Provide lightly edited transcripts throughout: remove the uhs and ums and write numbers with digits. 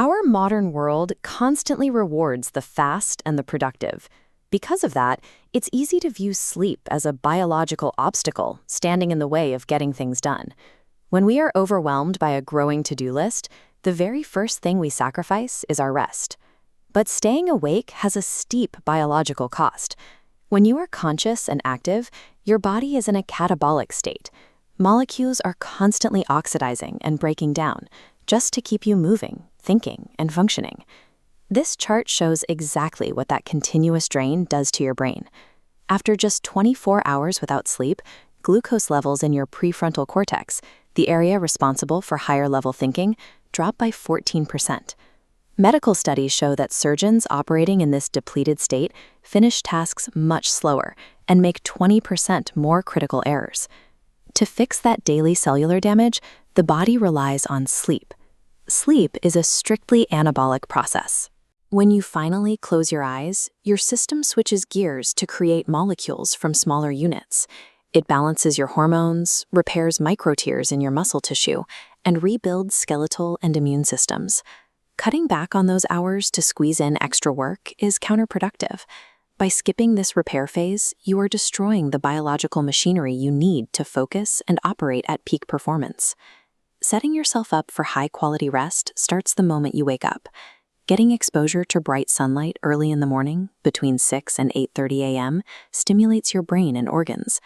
Our modern world constantly rewards the fast and the productive. Because of that, it's easy to view sleep as a biological obstacle standing in the way of getting things done. When we are overwhelmed by a growing to-do list, the very first thing we sacrifice is our rest. But staying awake has a steep biological cost. When you are conscious and active, your body is in a catabolic state. Molecules are constantly oxidizing and breaking down, just to keep you moving, thinking, and functioning. This chart shows exactly what that continuous drain does to your brain. After just 24 hours without sleep, glucose levels in your prefrontal cortex, the area responsible for higher-level thinking, drop by 14%. Medical studies show that surgeons operating in this depleted state finish tasks much slower and make 20% more critical errors. To fix that daily cellular damage, the body relies on sleep. Sleep is a strictly anabolic process. When you finally close your eyes, your system switches gears to create molecules from smaller units. It balances your hormones, repairs microtears in your muscle tissue, and rebuilds skeletal and immune systems. Cutting back on those hours to squeeze in extra work is counterproductive. By skipping this repair phase, you are destroying the biological machinery you need to focus and operate at peak performance. Setting yourself up for high-quality rest starts the moment you wake up. Getting exposure to bright sunlight early in the morning, between 6 and 8:30 a.m., stimulates your brain and organs.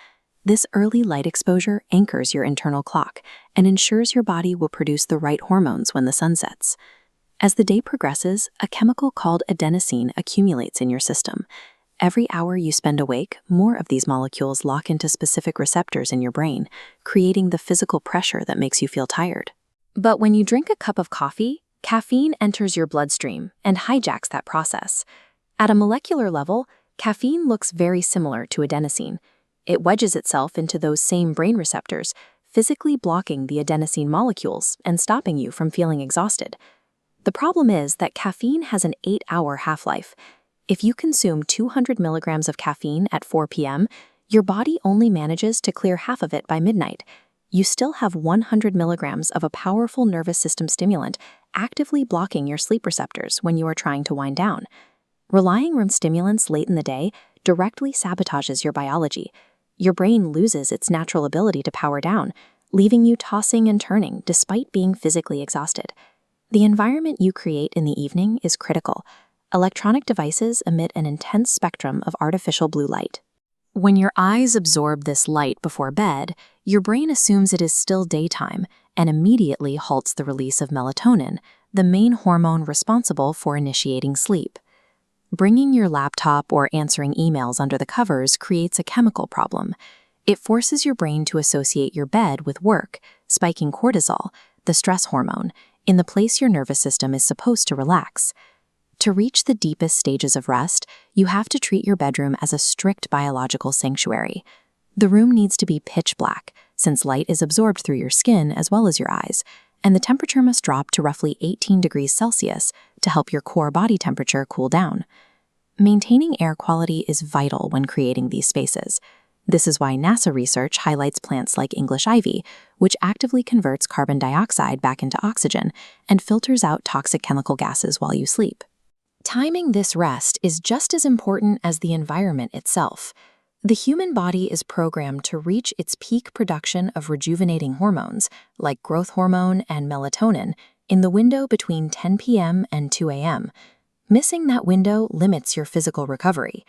This early light exposure anchors your internal clock and ensures your body will produce the right hormones when the sun sets. As the day progresses, a chemical called adenosine accumulates in your system. Every hour you spend awake, more of these molecules lock into specific receptors in your brain, creating the physical pressure that makes you feel tired. But when you drink a cup of coffee, caffeine enters your bloodstream and hijacks that process. At a molecular level, caffeine looks very similar to adenosine. It wedges itself into those same brain receptors, physically blocking the adenosine molecules and stopping you from feeling exhausted. The problem is that caffeine has an 8-hour half-life. If you consume 200 milligrams of caffeine at 4 p.m., your body only manages to clear half of it by midnight. You still have 100 milligrams of a powerful nervous system stimulant actively blocking your sleep receptors when you are trying to wind down. Relying on stimulants late in the day directly sabotages your biology. Your brain loses its natural ability to power down, leaving you tossing and turning despite being physically exhausted. The environment you create in the evening is critical. Electronic devices emit an intense spectrum of artificial blue light. When your eyes absorb this light before bed, your brain assumes it is still daytime and immediately halts the release of melatonin, the main hormone responsible for initiating sleep. Bringing your laptop or answering emails under the covers creates a chemical problem. It forces your brain to associate your bed with work, spiking cortisol, the stress hormone, in the place your nervous system is supposed to relax. To reach the deepest stages of rest, you have to treat your bedroom as a strict biological sanctuary. The room needs to be pitch black, since light is absorbed through your skin as well as your eyes, and the temperature must drop to roughly 18 degrees Celsius to help your core body temperature cool down. Maintaining air quality is vital when creating these spaces. This is why NASA research highlights plants like English ivy, which actively converts carbon dioxide back into oxygen and filters out toxic chemical gases while you sleep. Timing this rest is just as important as the environment itself. The human body is programmed to reach its peak production of rejuvenating hormones, like growth hormone and melatonin, in the window between 10 p.m. and 2 a.m. Missing that window limits your physical recovery.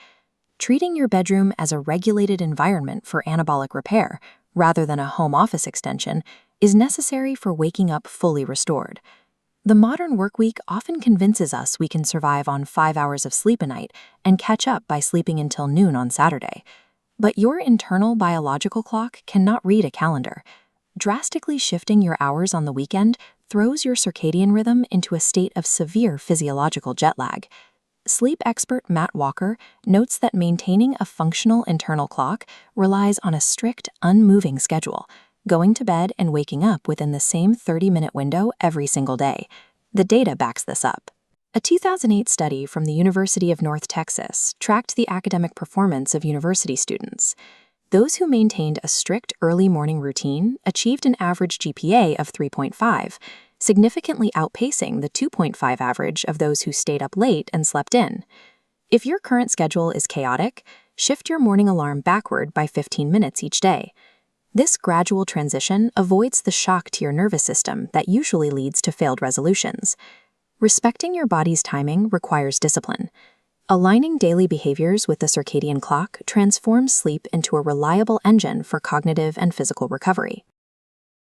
Treating your bedroom as a regulated environment for anabolic repair, rather than a home office extension, is necessary for waking up fully restored. The modern workweek often convinces us we can survive on 5 hours of sleep a night and catch up by sleeping until noon on Saturday. But your internal biological clock cannot read a calendar. Drastically shifting your hours on the weekend throws your circadian rhythm into a state of severe physiological jet lag. Sleep expert Matt Walker notes that maintaining a functional internal clock relies on a strict, unmoving schedule, going to bed and waking up within the same 30-minute window every single day. The data backs this up. A 2008 study from the University of North Texas tracked the academic performance of university students. Those who maintained a strict early morning routine achieved an average GPA of 3.5, significantly outpacing the 2.5 average of those who stayed up late and slept in. If your current schedule is chaotic, shift your morning alarm backward by 15 minutes each day. This gradual transition avoids the shock to your nervous system that usually leads to failed resolutions. Respecting your body's timing requires discipline. Aligning daily behaviors with the circadian clock transforms sleep into a reliable engine for cognitive and physical recovery.